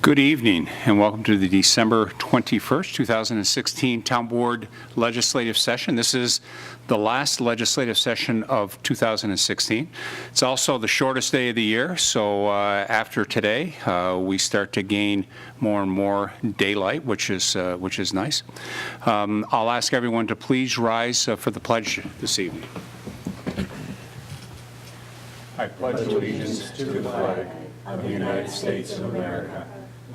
Good evening and welcome to the December 21st, 2016 Town Board Legislative Session. This is the last legislative session of 2016. It's also the shortest day of the year, so after today we start to gain more and more daylight, which is nice. I'll ask everyone to please rise for the pledge this evening. I pledge allegiance to the flag of the United States of America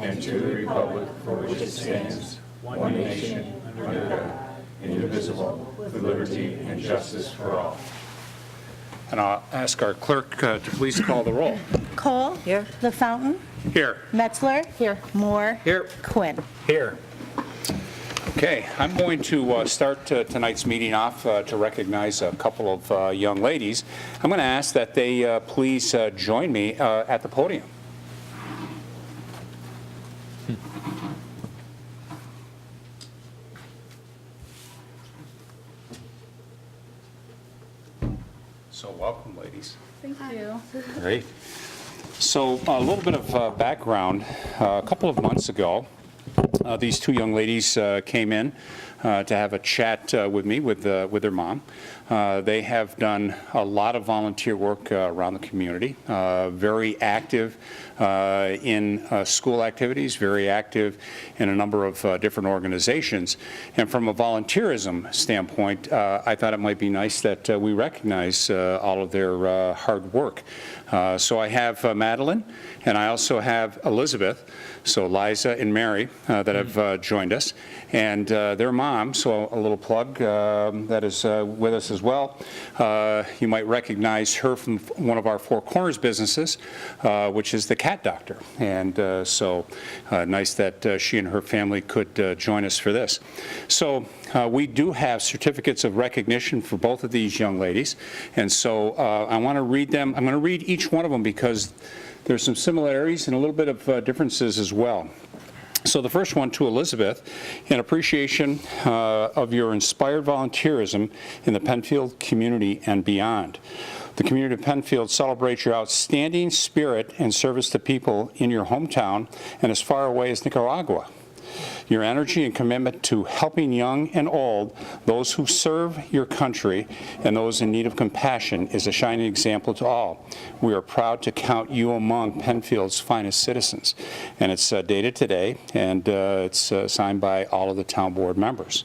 and to the republic for which it stands, one nation, under God, indivisible, with liberty and justice for all. And I'll ask our clerk to please call the roll. Cole. Here. The Fountain. Here. Metzler. Here. Moore. Here. Quinn. Here. Okay, I'm going to start tonight's meeting off to recognize a couple of young ladies. I'm going to ask that they please join me at the podium. So welcome, ladies. Thank you. Great. So a little bit of background. A couple of months ago, these two young ladies came in to have a chat with me with their mom. They have done a lot of volunteer work around the community, very active in school activities, very active in a number of different organizations. And from a volunteerism standpoint, I thought it might be nice that we recognize all of their hard work. So I have Madeline, and I also have Elizabeth, so Liza and Mary that have joined us, and their mom, so a little plug that is with us as well. You might recognize her from one of our Four Corners businesses, which is the Cat Doctor, and so nice that she and her family could join us for this. So we do have certificates of recognition for both of these young ladies, and so I want to read them. I'm going to read each one of them because there's some similarities and a little bit of differences as well. So the first one to Elizabeth, in appreciation of your inspired volunteerism in the Penfield community and beyond. The community of Penfield celebrates your outstanding spirit and service to people in your hometown and as far away as Nicaragua. Your energy and commitment to helping young and old, those who serve your country and those in need of compassion, is a shining example to all. We are proud to count you among Penfield's finest citizens. And it's dated today, and it's signed by all of the town board members.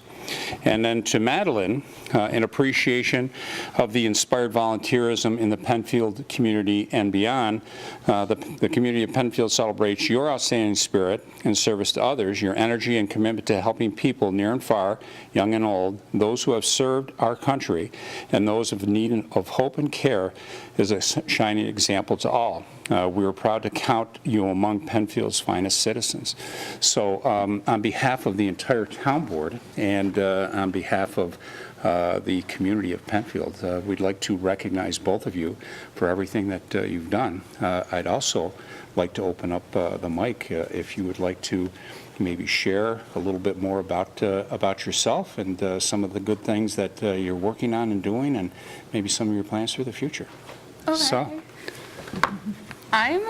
And then to Madeline, in appreciation of the inspired volunteerism in the Penfield community and beyond, the community of Penfield celebrates your outstanding spirit and service to others, your energy and commitment to helping people near and far, young and old, those who have served our country, and those of need of hope and care is a shining example to all. We are proud to count you among Penfield's finest citizens. So on behalf of the entire town board and on behalf of the community of Penfield, we'd like to recognize both of you for everything that you've done. I'd also like to open up the mic if you would like to maybe share a little bit more about yourself and some of the good things that you're working on and doing, and maybe some of your plans for the future. Okay. So. I'm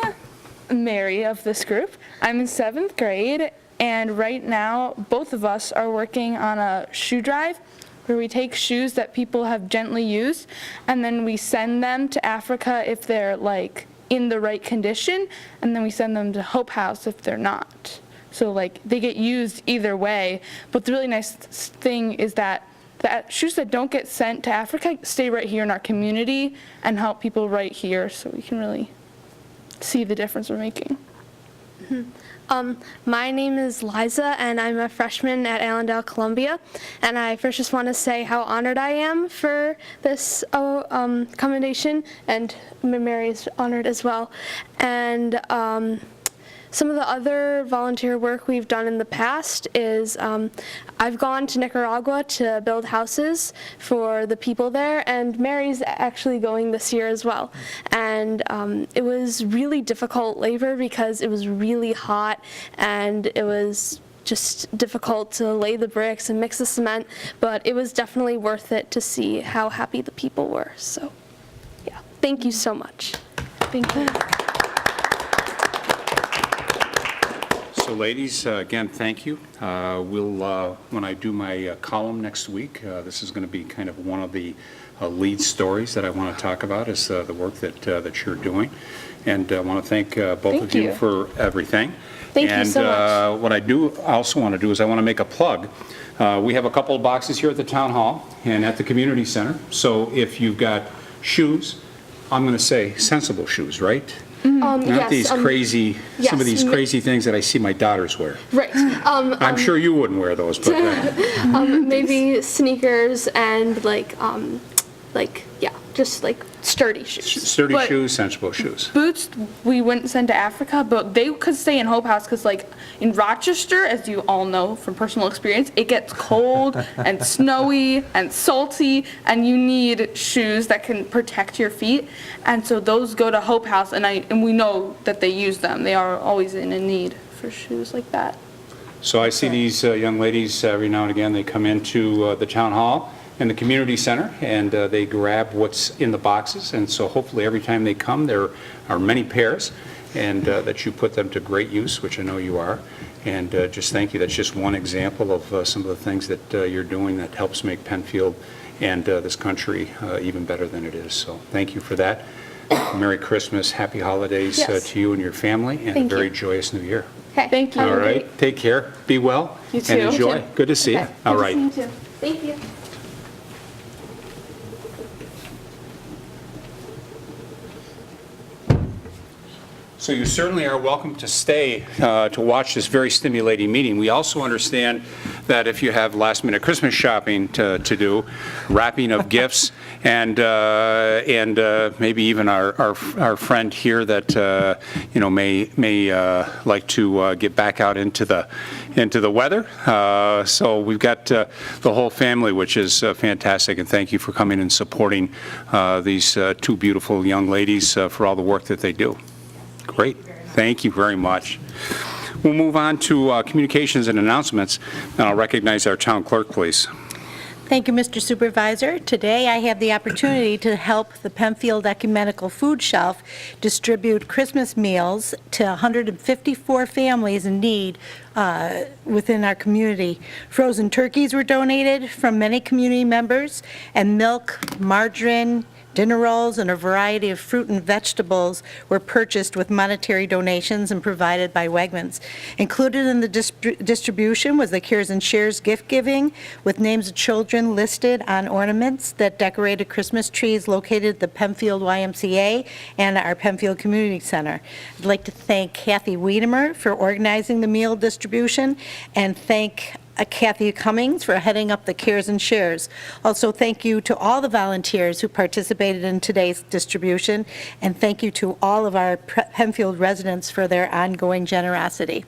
Mary of this group. I'm in 7th grade, and right now both of us are working on a shoe drive where we take shoes that people have gently used and then we send them to Africa if they're like in the right condition, and then we send them to Hope House if they're not. So like they get used either way, but the really nice thing is that the shoes that don't get sent to Africa stay right here in our community and help people right here, so we can really see the difference we're making. My name is Liza, and I'm a freshman at Allendale Columbia. And I first just want to say how honored I am for this commendation, and Mary is honored as well. And some of the other volunteer work we've done in the past is I've gone to Nicaragua to build houses for the people there, and Mary's actually going this year as well. And it was really difficult labor because it was really hot and it was just difficult to lay the bricks and mix the cement, but it was definitely worth it to see how happy the people were. So yeah, thank you so much. Thank you. So ladies, again, thank you. When I do my column next week, this is going to be kind of one of the lead stories that I want to talk about is the work that you're doing. And I want to thank both of you for everything. Thank you so much. And what I also want to do is I want to make a plug. We have a couple of boxes here at the town hall and at the community center. So if you've got shoes, I'm going to say sensible shoes, right? Not these crazy, some of these crazy things that I see my daughters wear. Right. I'm sure you wouldn't wear those, but Maybe sneakers and just like sturdy shoes. sturdy But- shoes, sensible shoes. Boots we wouldn't send to Africa, but they could stay in Hope House because, like, in Rochester, as you all know from personal experience, it gets cold and snowy and salty, and you need shoes that can protect your feet. And so those go to Hope House, and we know that they use them. They are always in a need for shoes like that. So I see these young ladies every now and again, they come into the town hall and the community center, and they grab what's in the boxes. And so hopefully every time they come, there are many pairs, and that you put them to great use, which I know you are. And just thank you. That's just one example of some of the things that you're doing that helps make Penfield and this country even better than it is. So thank you for that. Merry Christmas, happy holidays Yes. to you and your family, and Thank a very you. joyous new year. Okay. Thank you. All right, take care, be well, You and too. enjoy. You too. Good to see you. All right. Thank you. So you certainly are welcome to stay to watch this very stimulating meeting. We also understand that if you have last-minute Christmas shopping to do, wrapping of gifts, and maybe even our friend here that may like to get back out into the weather. So we've got the whole family, which is fantastic, and thank you for coming and supporting these two beautiful young ladies for all the work that they do. Great. Thank you very much. We'll move on to communications and announcements, and I'll recognize our town clerk, please. Thank you, Mr. Supervisor. Today, I have the opportunity to help the Penfield Ecumenical Food Shelf distribute Christmas meals to 154 families in need within our community. Frozen turkeys were donated from many community members, and milk, margarine, dinner rolls, and a variety of fruit and vegetables were purchased with monetary donations and provided by Wegmans. Included in the distribution was the Cares and Shares gift giving with names of children listed on ornaments that decorated Christmas trees located at the Penfield YMCA and our Penfield Community Center. I'd like to thank Kathy Wiedemer for organizing the meal distribution, and thank Kathy Cummings for heading up the Cares and Shares. Also, thank you to all the volunteers who participated in today's distribution, and thank you to all of our Penfield residents for their ongoing generosity.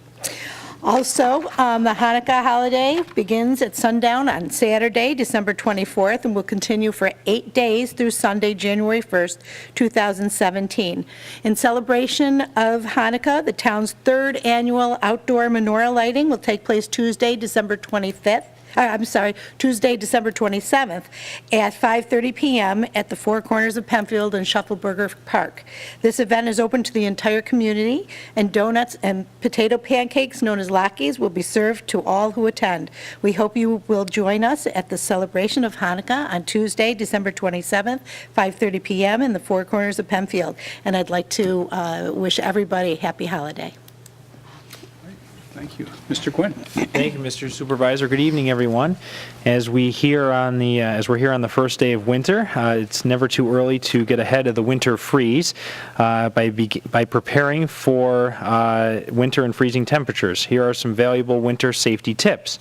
Also, the Hanukkah holiday begins at sundown on Saturday, December 24th, and will continue for 8 days through Sunday, January 1st, 2017. In celebration of Hanukkah, the town's third annual outdoor menorah lighting will take place Tuesday, December 27th at 5:30 p.m. at the Four Corners of Penfield and Shuffleburger Park. This event is open to the entire community, and donuts and potato pancakes, known as latkes, will be served to all who attend. We hope you will join us at the celebration of Hanukkah on Tuesday, December 27th, 5:30 p.m. in the Four Corners of Penfield. And I'd like to wish everybody a happy holiday. Thank you. Mr. Quinn. Thank you, Mr. Supervisor. Good evening, everyone. As we're here on the first day of winter, it's never too early to get ahead of the winter freeze by preparing for winter and freezing temperatures. Here are some valuable winter safety tips.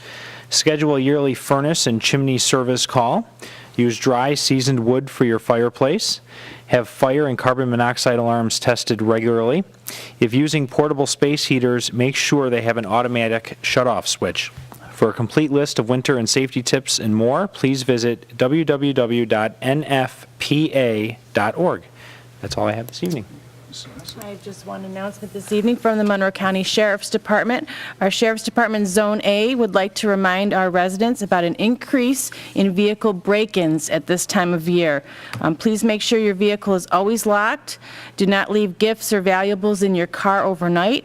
Schedule a yearly furnace and chimney service call. Use dry, seasoned wood for your fireplace. Have fire and carbon monoxide alarms tested regularly. If using portable space heaters, make sure they have an automatic shut-off switch. For a complete list of winter and safety tips and more, please visit www.nfpa.org. That's all I have this evening. I have just one announcement this evening from the Monroe County Sheriff's Department. Our Sheriff's Department Zone A would like to remind our residents about an increase in vehicle break-ins at this time of year. Please make sure your vehicle is always locked. Do not leave gifts or valuables in your car overnight.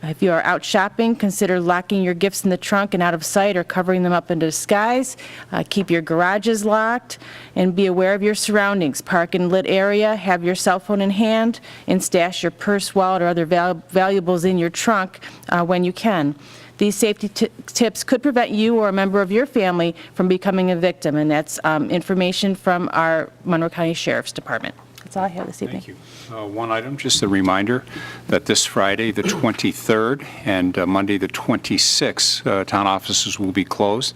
If you are out shopping, consider locking your gifts in the trunk and out of sight or covering them up in disguise. Keep your garages locked and be aware of your surroundings. Park in lit area, have your cell phone in hand, and stash your purse, wallet, or other valuables in your trunk when you can. These safety tips could prevent you or a member of your family from becoming a victim, and that's information from our Monroe County Sheriff's Department. That's all I have this evening. Thank you. One item, just a reminder that this Friday, the 23rd, and Monday, the 26th, town offices will be closed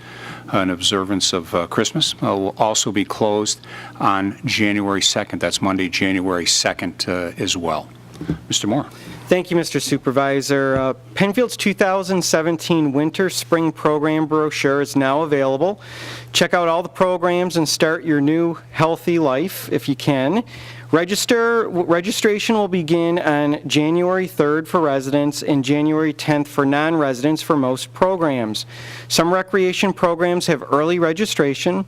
in observance of Christmas. Will also be closed on January 2nd. That's Monday, January 2nd as well. Mr. Moore. Thank you, Mr. Supervisor. Penfield's 2017 Winter-Spring Program brochure is now available. Check out all the programs and start your new healthy life if you can. Registration will begin on January 3rd for residents and January 10th for non-residents for most programs. Some recreation programs have early registration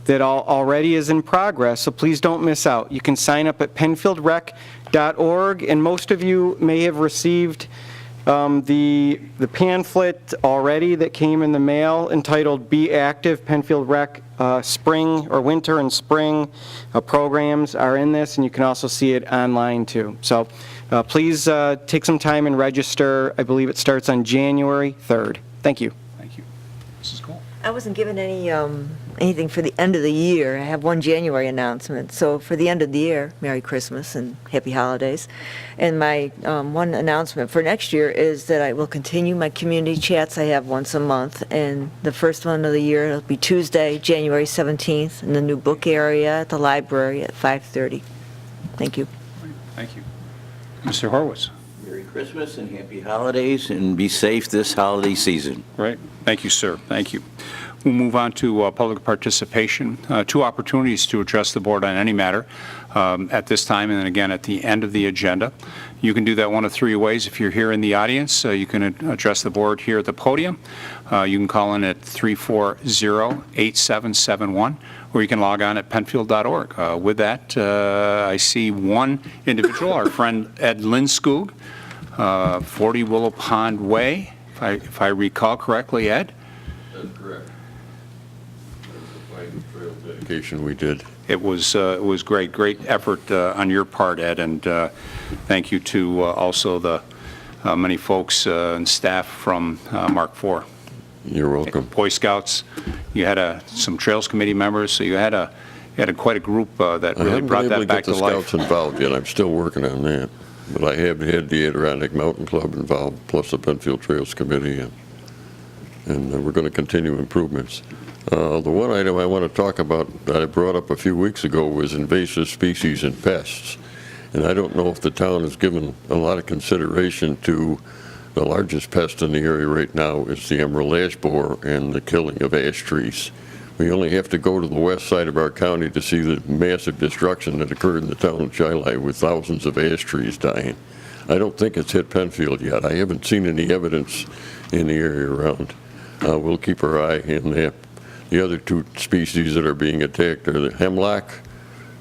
that already is in progress, so please don't miss out. You can sign up at penfieldrec.org, and most of you may have received the pamphlet already that came in the mail entitled Be Active. Penfield Rec spring or winter and spring programs are in this, and you can also see it online too. So please take some time and register. I believe it starts on January 3rd. Thank you. Thank you. Mrs. Cole. I wasn't given anything for the end of the year. I have one January announcement. So for the end of the year, Merry Christmas and Happy Holidays. And my one announcement for next year is that I will continue my community chats I have once a month. And the first one of the year will be Tuesday, January 17th, in the new book area at the library at 5:30. Thank you. Thank you. Mr. Horwitz. Merry Christmas and Happy Holidays, and be safe this holiday season. Right. Thank you, sir. Thank you. We'll move on to public participation. Two opportunities to address the board on any matter at this time and then again at the end of the agenda. You can do that one of three ways. If you're here in the audience, you can address the board here at the podium. You can call in at 340-8771, or you can log on at penfield.org. With that, I see one individual, our friend Ed Lindskog, 40 Willow Pond Way, if I recall correctly, Ed? That's correct. That's the trail dedication we did. It was great effort on your part, Ed, and thank you to also the many folks and staff from Mark IV. You're welcome. Boy Scouts, you had some Trails Committee members, so you had quite a group that really brought that back to life. I haven't been able to get the Scouts involved yet. I'm still working on that. But I have had the Adirondack Mountain Club involved, plus the Penfield Trails Committee, and we're going to continue improvements. The one item I want to talk about that I brought up a few weeks ago was invasive species and pests. And I don't know if the town has given a lot of consideration to the largest pest in the area right now is the emerald ash borer and the killing of ash trees. We only have to go to the west side of our county to see the massive destruction that occurred in the town of Chili with thousands of ash trees dying. I don't think it's hit Penfield yet. I haven't seen any evidence in the area around. We'll keep our eye on that. The other two species that are being attacked are the hemlock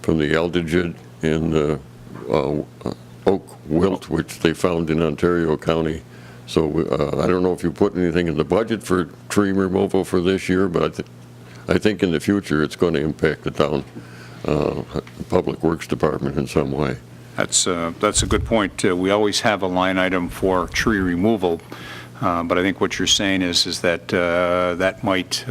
from the aldigid and the oak wilt, which they found in Ontario County. So I don't know if you put anything in the budget for tree removal for this year, but I think in the future it's going to impact the town Public Works Department in some way. That's a good point. We always have a line item for tree removal, but I think what you're saying is that that might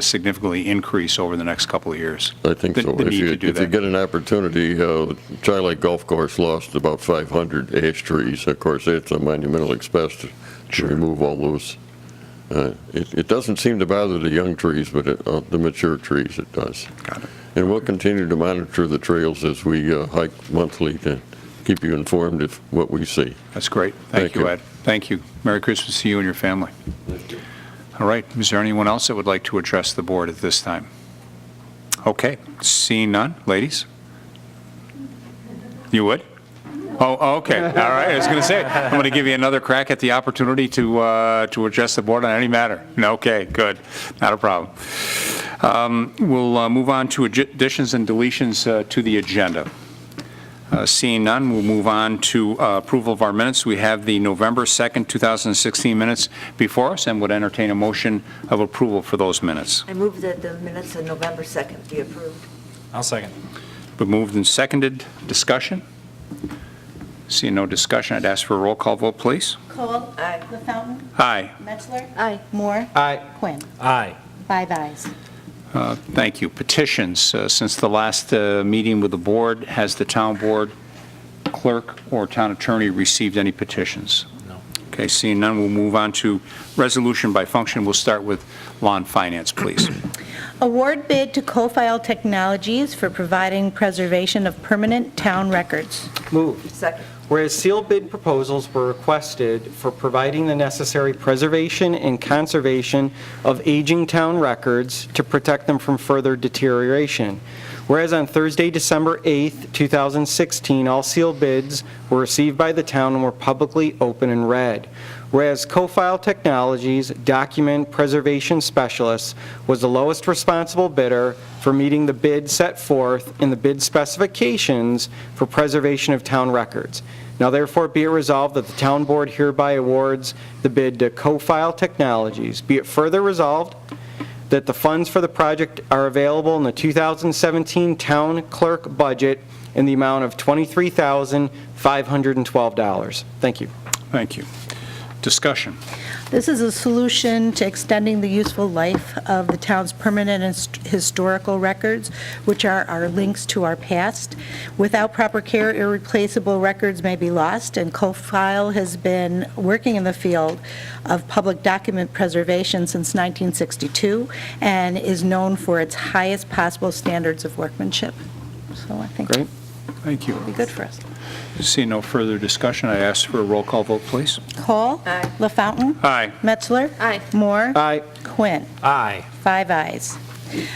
significantly increase over the next couple of years. I think so. If you get an opportunity, the Chili Golf Course lost about 500 ash trees. Of course, it's a monumental expense to remove all those. It doesn't seem to bother the young trees, but the mature trees it does. Got it. And we'll continue to monitor the trails as we hike monthly to keep you informed of what we see. That's great. Thank you, Ed. Thank you. Merry Christmas to you and your family. Thank you. All right. Is there anyone else that would like to address the board at this time? Okay. Seeing none. Ladies? You would? Oh, okay. All right. I was going to say, I'm going to give you another crack at the opportunity to address the board on any matter. Okay, good. Not a problem. We'll move on to additions and deletions to the agenda. Seeing none, we'll move on to approval of our minutes. We have the November 2nd, 2016 minutes before us, and would entertain a motion of approval for those minutes. I move that the minutes of November 2nd be approved. I'll second. Been moved and seconded. Discussion? Seeing no discussion, I'd ask for a roll call vote, please. Cole. Aye. LaFountain. Aye. Metzler. Aye. Moore. Aye. Quinn. Aye. 5 ayes. Thank you. Petitions. Since the last meeting with the board, has the town board clerk or town attorney received any petitions? No. Okay, seeing none, we'll move on to resolution by function. We'll start with law and finance, please. Award bid to Co-File Technologies for providing preservation of permanent town records. Moved. Second. Whereas sealed bid proposals were requested for providing the necessary preservation and conservation of aging town records to protect them from further deterioration. Whereas on Thursday, December 8th, 2016, all sealed bids were received by the town and were publicly open and read. Whereas Co-File Technologies Document Preservation Specialist was the lowest responsible bidder for meeting the bid set forth in the bid specifications for preservation of town records. Now therefore be it resolved that the town board hereby awards the bid to Co-File Technologies. Be it further resolved that the funds for the project are available in the 2017 town clerk budget in the amount of $23,512. Thank you. Thank you. Discussion. This is a solution to extending the useful life of the town's permanent and historical records, which are our links to our past. Without proper care, irreplaceable records may be lost, and Co-File has been working in the field of public document preservation since 1962 and is known for its highest possible standards of workmanship. So I think Great. Thank you. it'll be good for us. See no further discussion, I ask for a roll call vote, please. Cole. Aye. LaFountain. Aye. Metzler. Aye. Moore. Aye. Quinn. Aye. 5 ayes.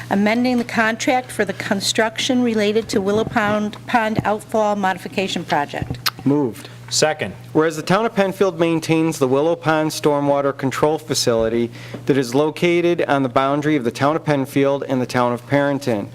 Amending the contract for the construction related to Willow Pond Outfall Modification Project. Moved. Second. Whereas the town of Penfield maintains the Willow Pond Stormwater Control Facility that is located on the boundary of the town of Penfield and the town of Perrington.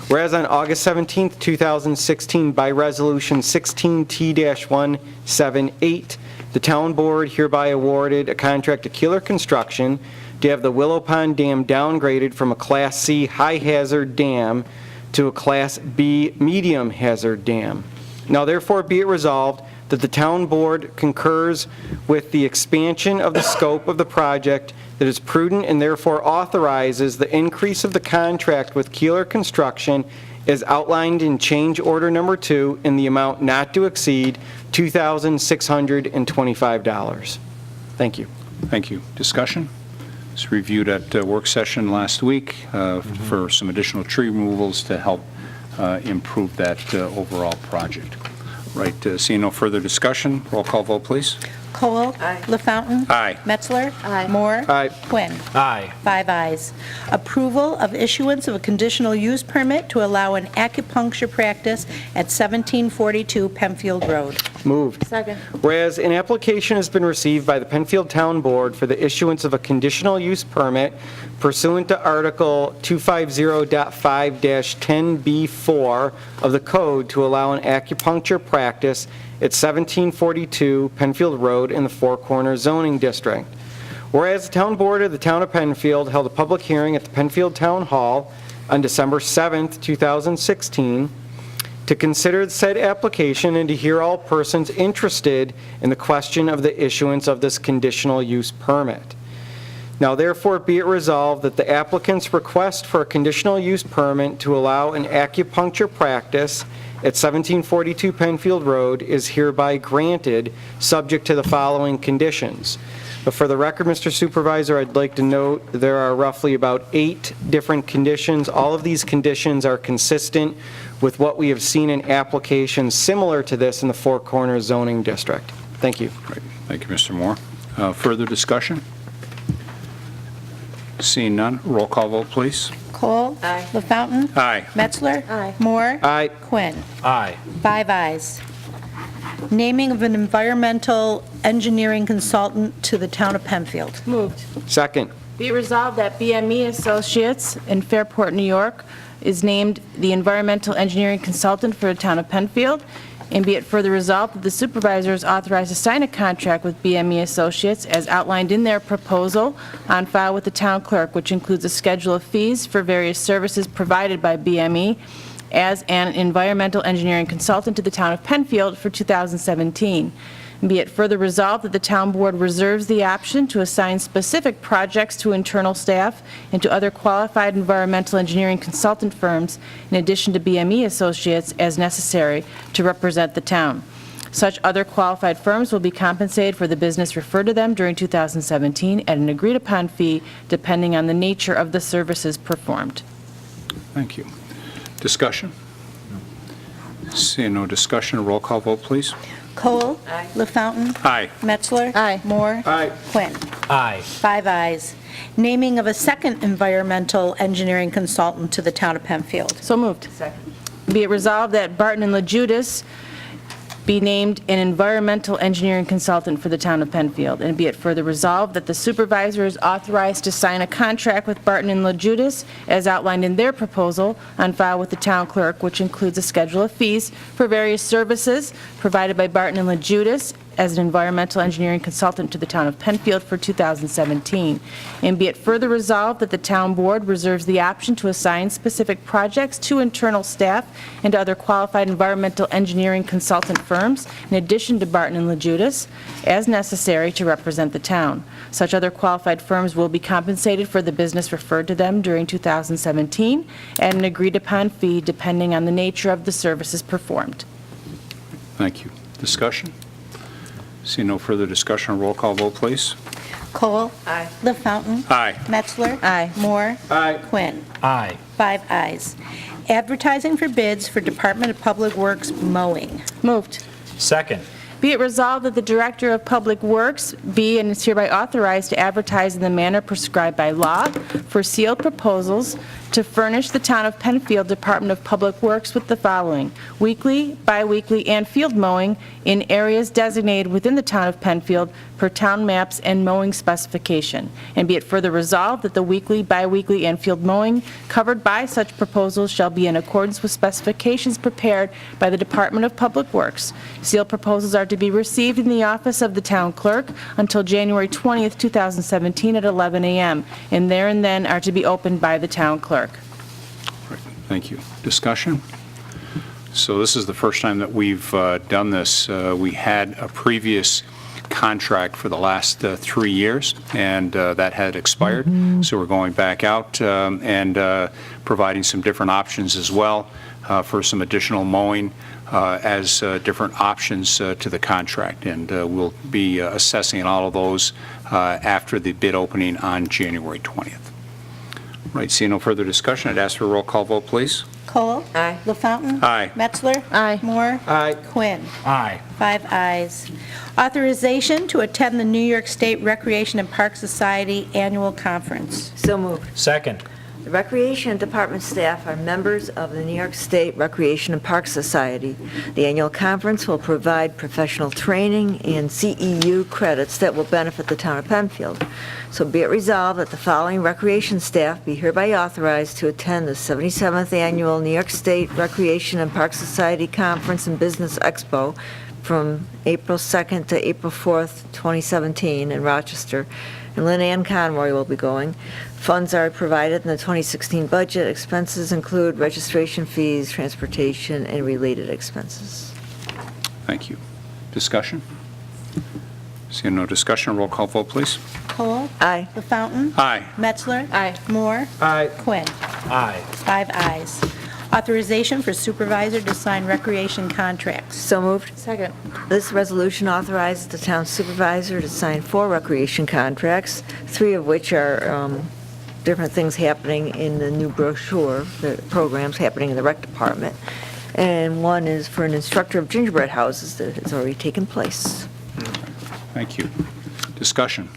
Whereas on August 17, 2016, by Resolution 16T-178, the town board hereby awarded a contract to Keeler Construction to have the Willow Pond Dam downgraded from a Class C high-hazard dam to a Class B medium-hazard dam. Now therefore be it resolved that the town board concurs with the expansion of the scope of the project that is prudent and therefore authorizes the increase of the contract with Keeler Construction as outlined in change order number 2 in the amount not to exceed $2,625. Thank you. Thank you. Discussion? It's reviewed at work session last week for some additional tree removals to help improve that overall project. Right, seeing no further discussion, roll call vote, please. Cole. Aye. LaFountain. Aye. Metzler. Aye. Moore. Aye. Quinn. Aye. 5 ayes. Approval of issuance of a conditional use permit to allow an acupuncture practice at 1742 Penfield Road. Moved. Second. Whereas an application has been received by the Penfield Town Board for the issuance of a conditional use permit pursuant to Article 250.5-10B4 of the Code to allow an acupuncture practice at 1742 Penfield Road in the Four Corners zoning district. Whereas the Town Board of the Town of Penfield held a public hearing at the Penfield Town Hall on December 7th, 2016, to consider said application and to hear all persons interested in the question of the issuance of this conditional use permit. Now therefore be it resolved that the applicant's request for a conditional use permit to allow an acupuncture practice at 1742 Penfield Road is hereby granted, subject to the following conditions. But for the record, Mr. Supervisor, I'd like to note there are roughly about 8 different conditions. All of these conditions are consistent with what we have seen in applications similar to this in the Four Corners zoning district. Thank you. Great. Thank you, Mr. Moore. Further discussion? Seeing none, roll call vote, please. Cole. Aye. LaFountain. Aye. Metzler. Aye. Moore. Aye. Quinn. Aye. 5 ayes. Naming of an environmental engineering consultant to the town of Penfield. Moved. Second. Be it resolved that BME Associates in Fairport, New York is named the environmental engineering consultant for the town of Penfield, And be it further resolved that the supervisor is authorized to sign a contract with BME Associates as outlined in their proposal on file with the town clerk, which includes a schedule of fees for various services provided by BME as an environmental engineering consultant to the town of Penfield for 2017. And be it further resolved that the town board reserves the option to assign specific projects to internal staff and to other qualified environmental engineering consultant firms in addition to BME Associates as necessary to represent the town. Such other qualified firms will be compensated for the business referred to them during 2017 at an agreed-upon fee depending on the nature of the services performed. Thank you. Discussion? Seeing no discussion, roll call vote, please. Cole. Aye. LaFountain. Aye. Metzler. Aye. Moore. Aye. Quinn. Aye. 5 ayes. Naming of a second environmental engineering consultant to the town of Penfield. So moved. Second. Be it resolved that Barton and LaJudas be named an environmental engineering consultant for the town of Penfield, and be it further resolved that the supervisor is authorized to sign a contract with Barton and LaJudas as outlined in their proposal on file with the town clerk, which includes a schedule of fees for various services provided by Barton and LaJudas as an environmental engineering consultant to the town of Penfield for 2017. And be it further resolved that the town board reserves the option to assign specific projects to internal staff and other qualified environmental engineering consultant firms, in addition to Barton and LaJudas, as necessary to represent the town. Such other qualified firms will be compensated for the business referred to them during 2017 at an agreed-upon fee depending on the nature of the services performed. Thank you. Discussion? See no further discussion, roll call vote, please. Cole. Aye. LaFountain. Aye. Metzler. Aye. Moore. Aye. Quinn. Aye. 5 ayes. Advertising for bids for Department of Public Works mowing. Moved. Second. Be it resolved that the Director of Public Works be and is hereby authorized to advertise in the manner prescribed by law for sealed proposals to furnish the town of Penfield Department of Public Works with the following: weekly, biweekly, and field mowing in areas designated within the town of Penfield per town maps and mowing specification. And be it further resolved that the weekly, biweekly, and field mowing covered by such proposals shall be in accordance with specifications prepared by the Department of Public Works. Sealed proposals are to be received in the office of the town clerk until January 20th, 2017 at 11 a.m., and there and then are to be opened by the town clerk. Thank you. Discussion? So this is the first time that we've done this. We had a previous contract for the last 3 years, and that had expired. So we're going back out and providing some different options as well for some additional mowing as different options to the contract. And we'll be assessing all of those after the bid opening on January 20th. Right, seeing no further discussion, I'd ask for a roll call vote, please. Cole. Aye. LaFountain. Aye. Metzler. Aye. Moore. Aye. Quinn. Aye. 5 ayes. Authorization to attend the New York State Recreation and Park Society Annual Conference. So moved. Second. The Recreation Department staff are members of the New York State Recreation and Park Society. The annual conference will provide professional training and CEU credits that will benefit the town of Penfield. So be it resolved that the following recreation staff be hereby authorized to attend the 77th Annual New York State Recreation and Park Society Conference and Business Expo from April 2nd to April 4th, 2017 in Rochester. And Lynn Ann Conroy will be going. Funds are provided in the 2016 budget. Expenses include registration fees, transportation, and related expenses. Thank you. Discussion? Seeing no discussion, roll call vote, please. Cole. Aye. LaFountain. Aye. Metzler. Aye. Moore. Aye. Quinn. Aye. 5 ayes. Authorization for supervisor to sign recreation contracts. So moved. Second. This resolution authorizes the town supervisor to sign 4 recreation contracts, 3 of which are different things happening in the new brochure, the programs happening in the rec department, and 1 is for an instructor of gingerbread houses that has already taken place. Thank you. Discussion?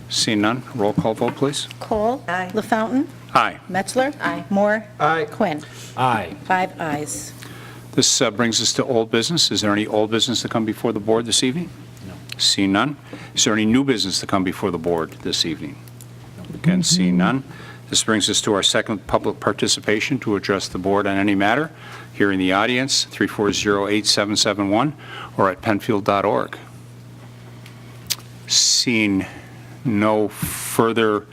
Seeing none, roll call vote, please. Cole. Aye. LaFountain. Aye. Metzler. Aye. Moore. Aye. Quinn. Aye. 5 ayes. This brings us to old business. Is there any old business to come before the board this evening? No. Seeing none. Is there any new business to come before the board this evening? Again, seeing none. This brings us to our second public participation to address the board on any matter. Here in the audience, 340-8771 or at penfield.org. Seeing no further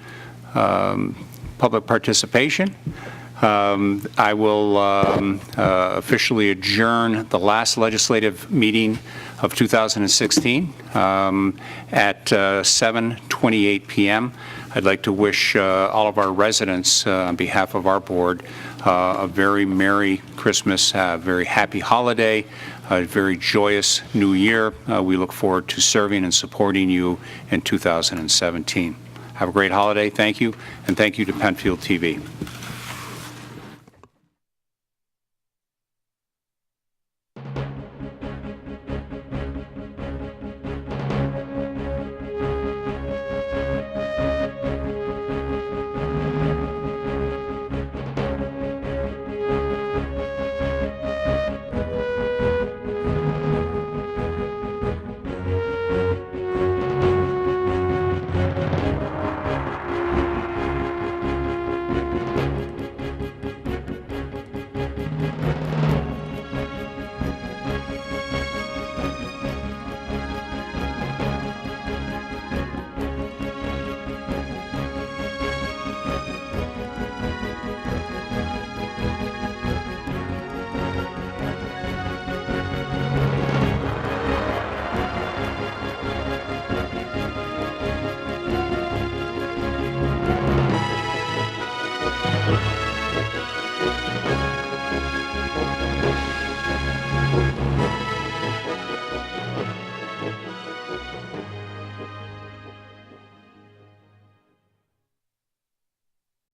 public participation, I will officially adjourn the last legislative meeting of 2016 at 7:28 p.m. I'd like to wish all of our residents, on behalf of our board, a very Merry Christmas, a very happy holiday, a very joyous New Year. We look forward to serving and supporting you in 2017. Have a great holiday. Thank you, and thank you to Penfield TV.